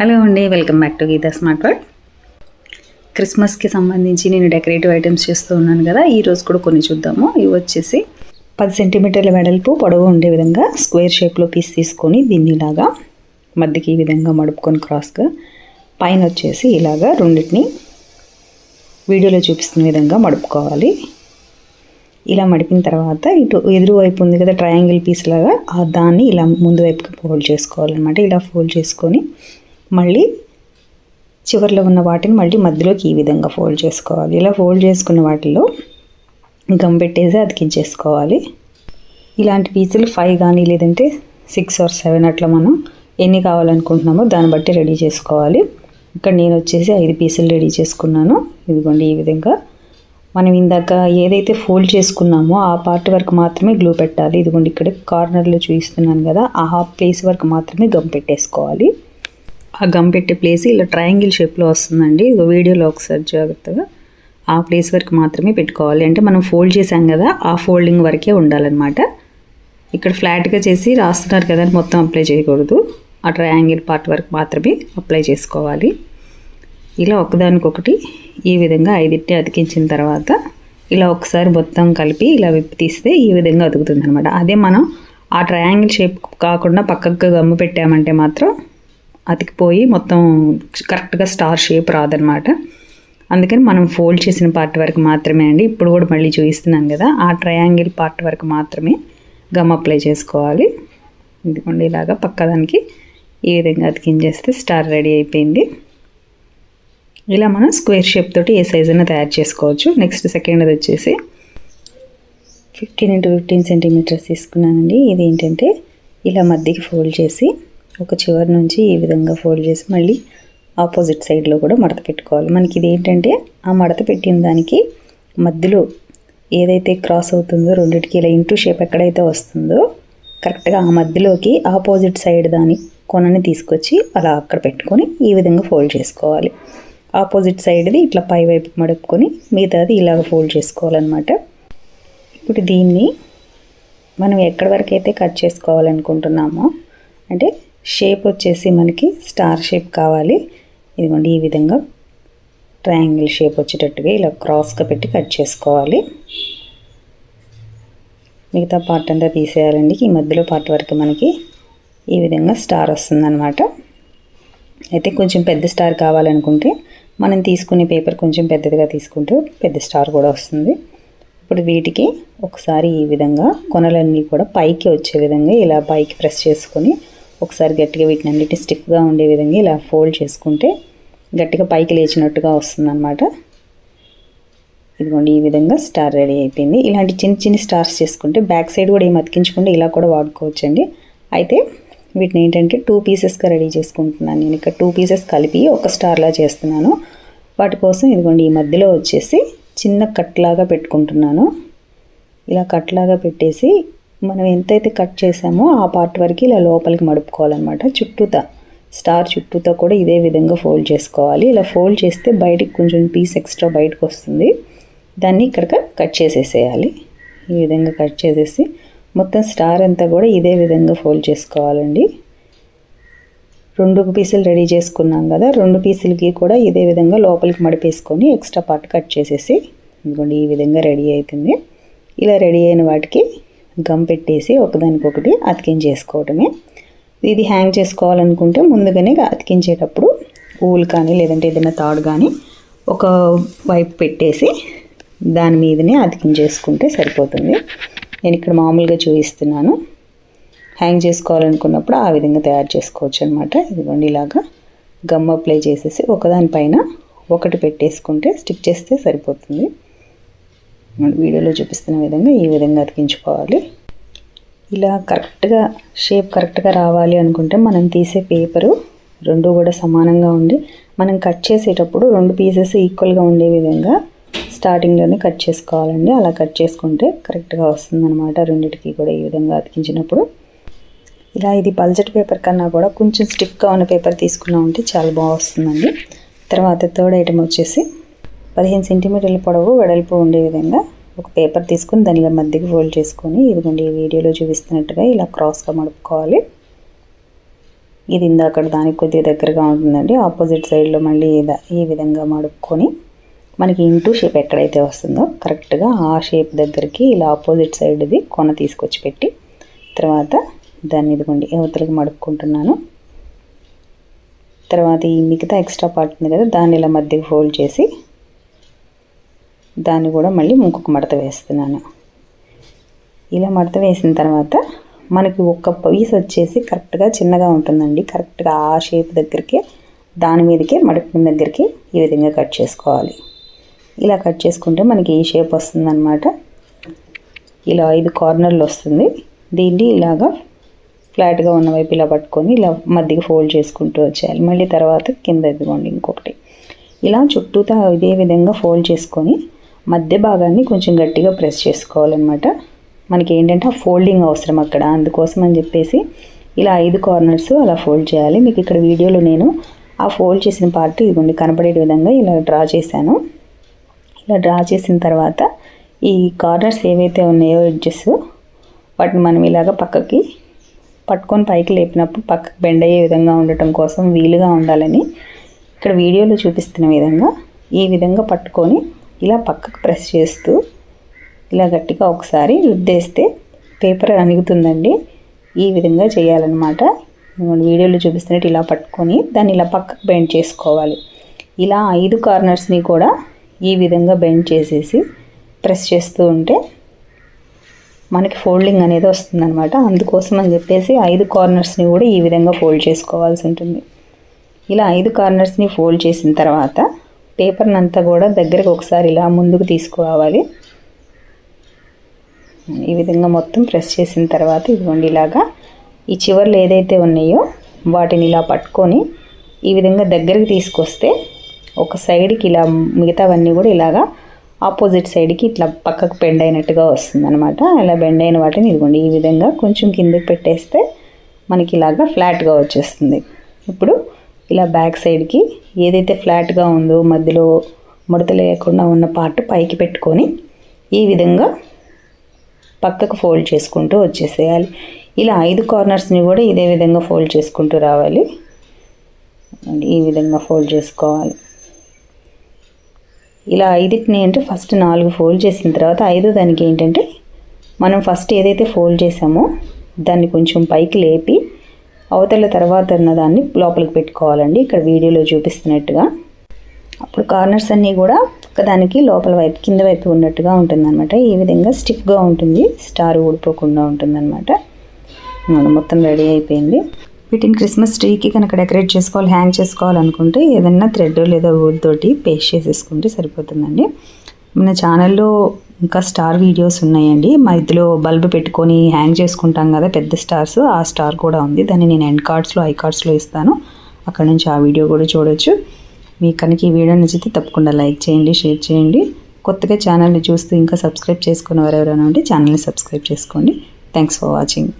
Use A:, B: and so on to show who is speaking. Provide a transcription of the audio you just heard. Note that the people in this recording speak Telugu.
A: హలో అండి, welcome back to Geeta smart word. క్రిస్మస్కి సంబంధించి నేను డెకరేటివ్ ఐటమ్స్ చేస్తూ ఉన్నాను కదా, ఈరోజు కూడా కొన్ని చూద్దాము. ఇవి వచ్చేసి 10 సెంటీమీటర్ల వెడల్పు పొడవు ఉండే విధంగా స్క్వేర్ షేప్లో పీస్ తీసుకొని దీన్ని ఇలాగా మధ్యకి ఈ విధంగా మడుపుకొని క్రాస్గా పైన వచ్చేసి ఇలాగా రెండింటిని వీడియోలో చూపిస్తున్న విధంగా మడుపుకోవాలి. ఇలా మడిపిన తర్వాత ఇటు ఎదురు వైపు ఉంది కదా ట్రయాంగిల్ పీస్ లాగా, దాన్ని ఇలా ముందు వైపుకి ఫోల్డ్ చేసుకోవాలన్నమాట. ఇలా ఫోల్డ్ చేసుకొని మళ్ళీ చివర్లో ఉన్న వాటిని మళ్ళీ మధ్యలోకి ఈ విధంగా ఫోల్డ్ చేసుకోవాలి. ఇలా ఫోల్డ్ చేసుకున్న వాటిలో గమ్ పెట్టేసి అతికించేసుకోవాలి. ఇలాంటి పీసులు 5 కానీ లేదంటే 6 or 7 అట్లా మనం ఎన్ని కావాలనుకుంటున్నామో దాన్ని బట్టి రెడీ చేసుకోవాలి. ఇక్కడ నేను వచ్చేసి 5 పీసులు రెడీ చేసుకున్నాను. ఇదిగోండి ఈ విధంగా మనం ఇందాక ఏదైతే ఫోల్డ్ చేసుకున్నామో ఆ పార్ట్ వరకు మాత్రమే గ్లూ పెట్టాలి. ఇదిగోండి ఇక్కడ కార్నర్లో చూపిస్తున్నాను కదా, ఆ హాఫ్ ప్లేస్ వరకు మాత్రమే గమ్ పెట్టేసుకోవాలి. ఆ గమ్ పెట్టే ప్లేస్ ఇలా ట్రయాంగిల్ షేప్లో వస్తుందండి. ఇది వీడియోలో ఒకసారి జాగ్రత్తగా ఆ ప్లేస్ వరకు మాత్రమే పెట్టుకోవాలి. అంటే మనం ఫోల్డ్ చేసాం కదా, ఆ ఫోల్డింగ్ వరకే ఉండాలన్నమాట. ఇక్కడ ఫ్లాట్గా చేసి రాస్తున్నారు కదా అని మొత్తం అప్లై చేయకూడదు. ఆ ట్రయాంగిల్ పార్ట్ వరకు మాత్రమే అప్లై చేసుకోవాలి. ఇలా ఒకదానికొకటి ఈ విధంగా 5 అతికించిన తర్వాత ఇలా ఒకసారి మొత్తం కలిపి ఇలా విప్పి తీస్తే ఈ విధంగా అతుకుతుంది అనమాట. అదే మనం ఆ ట్రయాంగిల్ షేప్ కాకుండా పక్కకు గమ్ము పెట్టామంటే మాత్రం అతికిపోయి మొత్తం కరెక్ట్గా స్టార్ షేప్ రాదనమాట. అందుకని మనం ఫోల్డ్ చేసిన పార్ట్ వరకు మాత్రమే అండి. ఇప్పుడు కూడా మళ్ళీ చూపిస్తున్నాను కదా, ఆ ట్రయాంగిల్ పార్ట్ వరకు మాత్రమే గమ్ అప్లై చేసుకోవాలి. ఇదిగోండి ఇలాగా పక్కదానికి ఈ విధంగా అతికించేస్తే స్టార్ రెడీ అయిపోయింది. ఇలా మనం స్క్వేర్ షేప్ తోటి ఏ సైజ్ అయినా తయారు చేసుకోవచ్చు. నెక్స్ట్ సెకండ్ అది వచ్చేసి 15 x 15 సెంటీమీటర్స్ తీసుకున్నానండి. ఇది ఏంటంటే ఇలా మధ్యకి ఫోల్డ్ చేసి ఒక చివరి నుంచి ఈ విధంగా ఫోల్డ్ చేసి మళ్ళీ ఆపోజిట్ సైడ్లో కూడా మడత పెట్టుకోవాలి. మనకి ఇది ఏంటంటే ఆ మడత పెట్టిన దానికి మధ్యలో ఏదైతే క్రాస్ అవుతుందో రెండింటికి ఇలా ఇంటూ షేప్ ఎక్కడైతే వస్తుందో కరెక్ట్గా ఆ మధ్యలోకి ఆపోజిట్ సైడ్ దాని కొనని తీసుకొచ్చి అలా అక్కడ పెట్టుకొని ఈ విధంగా ఫోల్డ్ చేసుకోవాలి. ఆపోజిట్ సైడ్ది ఇట్లా పై వైపు మడుపుకొని మిగతాది ఇలాగ ఫోల్డ్ చేసుకోవాలన్నమాట. ఇప్పుడు దీన్ని మనం ఎక్కడి వరకు అయితే కట్ చేసుకోవాలనుకుంటున్నామో, అంటే షేప్ వచ్చేసి మనకి స్టార్ షేప్ కావాలి. ఇదిగోండి ఈ విధంగా ట్రయాంగిల్ షేప్ వచ్చేటట్టుగా ఇలా క్రాస్గా పెట్టి కట్ చేసుకోవాలి. మిగతా పార్ట్ అంతా తీసేయాలండి. ఈ మధ్యలో పార్ట్ వరకు మనకి ఈ విధంగా స్టార్ వస్తుందన్నమాట. అయితే కొంచెం పెద్ద స్టార్ కావాలనుకుంటే మనం తీసుకునే పేపర్ కొంచెం పెద్దదిగా తీసుకుంటే పెద్ద స్టార్ కూడా వస్తుంది. ఇప్పుడు వీటికి ఒకసారి ఈ విధంగా కొనలన్నీ కూడా పైకి వచ్చే విధంగా ఇలా పైకి ప్రెస్ చేసుకొని ఒకసారి గట్టిగా వీటిని అన్నిటి స్టిఫ్గా ఉండే విధంగా ఇలా ఫోల్డ్ చేసుకుంటే గట్టిగా పైకి లేచినట్టుగా వస్తుందన్నమాట. ఇదిగోండి ఈ విధంగా స్టార్ రెడీ అయిపోయింది. ఇలాంటి చిన్న చిన్న స్టార్స్ చేసుకుంటే బ్యాక్ సైడ్ కూడా ఏం అతికించకుండా ఇలా కూడా వాడుకోవచ్చండి. అయితే వీటిని ఏంటంటే 2 పీసెస్గా రెడీ చేసుకుంటున్నాను. నేను ఇక్కడ 2 పీసెస్ కలిపి ఒక స్టార్లా చేస్తున్నాను. వాటి కోసం ఇదిగోండి ఈ మధ్యలో వచ్చేసి చిన్న కట్లాగా పెట్టుకుంటున్నాను. ఇలా కట్లాగా పెట్టేసి మనం ఎంతైతే కట్ చేసామో ఆ పార్ట్ వరకు ఇలా లోపలికి మడుపుకోవాలన్నమాట. చుట్టూతా స్టార్ చుట్టూతా కూడా ఇదే విధంగా ఫోల్డ్ చేసుకోవాలి. ఇలా ఫోల్డ్ చేస్తే బయటికి కొంచెం పీస్ ఎక్స్ట్రా బయటకు వస్తుంది. దాన్ని ఇక్కడ కట్ చేసేసేయాలి. ఈ విధంగా కట్ చేసేసి మొత్తం స్టార్ అంతా కూడా ఇదే విధంగా ఫోల్డ్ చేసుకోవాలండి. 2 పీసులు రెడీ చేసుకున్నాం కదా, 2 పీసులకి కూడా ఇదే విధంగా లోపలికి మడిపేసుకొని ఎక్స్ట్రా పార్ట్ కట్ చేసేసి ఇదిగోండి ఈ విధంగా రెడీ అవుతుంది. ఇలా రెడీ అయిన వాటికి గమ్ పెట్టేసి ఒకదానికొకటి అతికించేసుకోవడమే. ఇది హ్యాంగ్ చేసుకోవాలనుకుంటే ముందుగానే అతికించేటప్పుడు ఊల్ కానీ లేదంటే ఏదైనా తాడు కానీ ఒక వైపు పెట్టేసి దాని మీదనే అతికించేసుకుంటే సరిపోతుంది. నేను ఇక్కడ మామూలుగా చూపిస్తున్నాను. హ్యాంగ్ చేసుకోవాలనుకున్నప్పుడు ఆ విధంగా తయారు చేసుకోవచ్చు అనమాట. ఇదిగోండి ఇలాగా గమ్ అప్లై చేసేసి ఒకదానిపైన ఒకటి పెట్టేసుకుంటే స్టిక్ చేస్తే సరిపోతుంది. వీడియోలో చూపిస్తున్న విధంగా ఈ విధంగా అతికించుకోవాలి. ఇలా కరెక్ట్గా షేప్ కరెక్ట్గా రావాలి అనుకుంటే మనం తీసే పేపరు 2 కూడా సమానంగా ఉండి మనం కట్ చేసేటప్పుడు 2 పీసెస్ ఈక్వల్గా ఉండే విధంగా స్టార్టింగ్లోనే కట్ చేసుకోవాలండి. అలా కట్ చేసుకుంటే కరెక్ట్గా వస్తుందన్నమాట. రెండింటికి కూడా ఈ విధంగా అతికించినప్పుడు ఇలా ఇది పల్చటి పేపర్ కన్నా కూడా కొంచెం స్టిఫ్గా ఉన్న పేపర్ తీసుకున్నా ఉంటే చాలా బాగా వస్తుందండి. తర్వాత థర్డ్ ఐటమ్ వచ్చేసి 15 సెంటీమీటర్ల పొడవు వెడల్పు ఉండే విధంగా ఒక పేపర్ తీసుకొని దాని ఇలా మధ్యకి ఫోల్డ్ చేసుకొని ఇదిగోండి ఈ వీడియోలో చూపిస్తున్నట్టుగా ఇలా క్రాస్గా మడుపుకోవాలి. ఇది ఇందాక దానికి కొద్దిగా దగ్గరగా ఉంటుందండి. ఆపోజిట్ సైడ్లో మళ్ళీ ఈ విధంగా మడుక్కొని మనకి ఇంటూ షేప్ ఎక్కడైతే వస్తుందో కరెక్ట్గా ఆ షేప్ దగ్గరికి ఇలా ఆపోజిట్ సైడ్ది కొన తీసుకొచ్చి పెట్టి తర్వాత దాన్ని ఇదిగోండి యువతలకు మడుక్కుంటున్నాను. తర్వాత ఈ మిగతా ఎక్స్ట్రా పార్ట్ ఉంది కదా, దాన్ని ఇలా మధ్యకి ఫోల్డ్ చేసి దాన్ని కూడా మళ్ళీ ఇంకొక మడత వేస్తున్నాను. ఇలా మడత వేసిన తర్వాత మనకి ఒక్క పీస్ వచ్చేసి కరెక్ట్గా చిన్నగా ఉంటుందండి. కరెక్ట్గా ఆ షేప్ దగ్గరికి దాని మీదకి మడుపు దగ్గరికి ఈ విధంగా కట్ చేసుకోవాలి. ఇలా కట్ చేసుకుంటే మనకి ఈ షేప్ వస్తుందన్నమాట. ఇలా 5 కార్నర్లు వస్తుంది. దీన్ని ఇలాగా ఫ్లాట్గా ఉన్న వైపు ఇలా పట్టుకొని ఇలా మధ్యకి ఫోల్డ్ చేసుకుంటూ వచ్చేయాలి. మళ్ళీ తర్వాత కింద ఇదిగోండి ఇంకొకటి ఇలా చుట్టూతా ఇదే విధంగా ఫోల్డ్ చేసుకొని మధ్య భాగాన్ని కొంచెం గట్టిగా ప్రెస్ చేసుకోవాలన్నమాట. మనకి ఏంటంటే ఆ ఫోల్డింగ్ అవసరం అక్కడ, అందుకోసం అని చెప్పేసి ఇలా 5 కార్నర్స్ అలా ఫోల్డ్ చేయాలి. మీకు ఇక్కడ వీడియోలో నేను ఆ ఫోల్డ్ చేసిన పార్ట్ ఇదిగోండి కనపడే విధంగా ఇలా డ్రా చేశాను. ఇలా డ్రా చేసిన తర్వాత ఈ కార్నర్స్ ఏవైతే ఉన్నాయో ఎడ్జెస్ వాటిని మనం ఇలాగ పక్కకి పట్టుకొని పైకి లేపినప్పుడు పక్కకి బెండ్ అయ్యే విధంగా ఉండటం కోసం వీలుగా ఉండాలని ఇక్కడ వీడియోలో చూపిస్తున్న విధంగా ఈ విధంగా పట్టుకొని ఇలా పక్కకు ప్రెస్ చేస్తూ ఇలా గట్టిగా ఒకసారి రుద్దేస్తే పేపర్ అణుగుతుందండి. ఈ విధంగా చేయాలన్నమాట. వీడియోలో చూపిస్తున్నట్టు ఇలా పట్టుకొని దాన్ని ఇలా పక్కకు బెండ్ చేసుకోవాలి. ఇలా 5 కార్నర్స్ని కూడా ఈ విధంగా బెండ్ చేసేసి ప్రెస్ చేస్తూ ఉంటే మనకి ఫోల్డింగ్ అనేది వస్తుందన్నమాట. అందుకోసం అని చెప్పేసి 5 కార్నర్స్ని కూడా ఈ విధంగా ఫోల్డ్ చేసుకోవాల్సి ఉంటుంది. ఇలా 5 కార్నర్స్ని ఫోల్డ్ చేసిన తర్వాత పేపర్ని అంతా కూడా దగ్గరకు ఒకసారి ఇలా ముందుకు తీసుకురావాలి. ఈ విధంగా మొత్తం ప్రెస్ చేసిన తర్వాత ఇదిగోండి ఇలాగా ఈ చివర్లు ఏదైతే ఉన్నాయో వాటిని ఇలా పట్టుకొని ఈ విధంగా దగ్గరికి తీసుకొస్తే ఒక సైడ్కి ఇలా మిగతావన్నీ కూడా ఇలాగా ఆపోజిట్ సైడ్కి ఇట్లా పక్కకు బెండ్ అయినట్టుగా వస్తుందన్నమాట. అలా బెండ్ అయిన వాటిని ఇదిగోండి ఈ విధంగా కొంచెం కిందకి పెట్టేస్తే మనకి ఇలాగా ఫ్లాట్గా వచ్చేస్తుంది. ఇప్పుడు ఇలా బ్యాక్ సైడ్కి ఏదైతే ఫ్లాట్గా ఉందో మధ్యలో ముడత లేకుండా ఉన్న పార్ట్ పైకి పెట్టుకొని ఈ విధంగా పక్కకు ఫోల్డ్ చేసుకుంటూ వచ్చేసేయాలి. ఇలా 5 కార్నర్స్ని కూడా ఇదే విధంగా ఫోల్డ్ చేసుకుంటూ రావాలి. ఈ విధంగా ఫోల్డ్ చేసుకోవాలి. ఇలా 5ని అంటే ఫస్ట్ 4 ఫోల్డ్ చేసిన తర్వాత 5 దానికి ఏంటంటే మనం ఫస్ట్ ఏదైతే ఫోల్డ్ చేసామో దాన్ని కొంచెం పైకి లేపి అవతల తర్వాత ఉన్న దాన్ని లోపలికి పెట్టుకోవాలండి. ఇక్కడ వీడియోలో చూపిస్తున్నట్టుగా అప్పుడు కార్నర్స్ అన్నీ కూడా ఒకదానికి లోపల వైపు కింద వైపు ఉన్నట్టుగా ఉంటుందన్నమాట. ఈ విధంగా స్టిఫ్గా ఉంటుంది, స్టార్ ఊడిపోకుండా ఉంటుందన్నమాట. మొత్తం రెడీ అయిపోయింది. వీటిని క్రిస్మస్ ట్రీకి కనుక డెకరేట్ చేసుకోవాలి, హ్యాంగ్ చేసుకోవాలనుకుంటే ఏదన్నా థ్రెడ్ లేదా వుడ్ తోటి పేస్ట్ చేసేసుకుంటే సరిపోతుందండి. మన ఛానల్లో ఇంకా స్టార్ వీడియోస్ ఉన్నాయండి. మధ్యలో బల్బ్ పెట్టుకొని హ్యాంగ్ చేసుకుంటాం కదా పెద్ద స్టార్స్, ఆ స్టార్ కూడా ఉంది. దాన్ని నేను ఎండ్ కార్డ్స్లో ఐ కార్డ్స్లో ఇస్తాను, అక్కడ నుంచి ఆ వీడియో కూడా చూడొచ్చు. మీకు కనుక ఈ వీడియో నచ్చితే తప్పకుండా లైక్ చేయండి, షేర్ చేయండి. కొత్తగా ఛానల్ని చూస్తూ ఇంకా సబ్స్క్రైబ్ చేసుకున్న వారు ఎవరైనా ఉంటే ఛానల్ని సబ్స్క్రైబ్ చేసుకోండి. Thanks for watching.